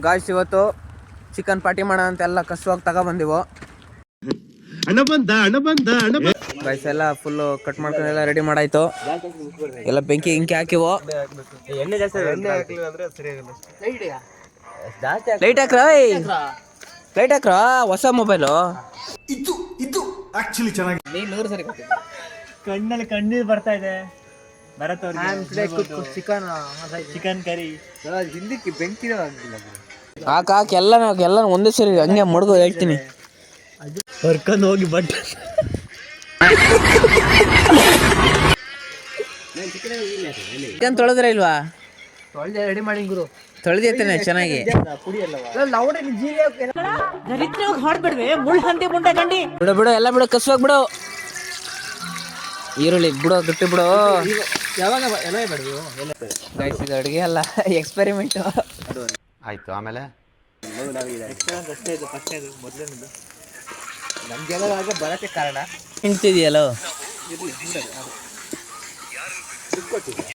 Guys ಇವತ್ತು chicken party ಮಾಡೋಣ ಅಂತೆಲ್ಲ ಕಸುವಾಗಿ ತಗೊಬಂದಿವು. ಗಾಯ್ಸ್ ಎಲ್ಲ ಫುಲ್ಲು ಕಟ್ ಮಾಡ್ಕೊಂಡು ಎಲ್ಲ ರೆಡಿ ಮಾಡಾಯ್ತು. ಎಲ್ಲ ಬೆಂಕಿ ಗಿಂಕಿ ಹಾಕಿವು. ಲೈಟ್ ಹಾಕ್ರ ಲೈಟ್ ಹಾಕ್ರ ಹೊಸ ಮೊಬೈಲು ಇದು ಆಕ್ಚುಲಿ ಚೆನ್ನಾಗಿ ಕಣ್ಣಲ್ಲಿ ಕಣ್ಣೀರು ಬರ್ತಾ ಇದೆ. ಭರತ್ ಚಿಕನ್ ಕರಿ ಹಿಂದಕ್ಕೆ ಬೆಂಕಿ ಹಾಕಿ ಎಲ್ಲ ಒಂದೇ ಸರಿ ಹಂಗೆ ಮಡ್ಗು ಹೇಳ್ತೀನಿ. ಬರ್ಕೊಂಡು ಹೋಗಿ ಬಟ್ ಚಿಕನ್ ತೊಳೆದ್ರೆ ಇಲ್ವಾ? ರೆಡಿ ಮಾಡಿ ಗುರು, ತೊಳೆದಿರ್ತೇನೆ ಚೆನ್ನಾಗಿ. ಬಿಡು ಬಿಡು ಎಲ್ಲ ಬಿಡು, ಕಸುವಾಗಿ ಬಿಡು. ಈರುಳ್ಳಿ ಬಿಡು, ಗಟ್ಟಿ ಬಿಡು. ಗೈಸ್ ಇದು ಅಡುಗೆ ಅಲ್ಲ, ಎಕ್ಸ್ಪೆರಿಮೆಂಟ್ ಆಯ್ತು. ಆಮೇಲೆ ನಮ್ಗೆಲ್ಲ ಬರಕ್ಕೆ ಕಾರಣ ಹಿಂಡ್ತಿದ್ಯಲ್ಲೋ.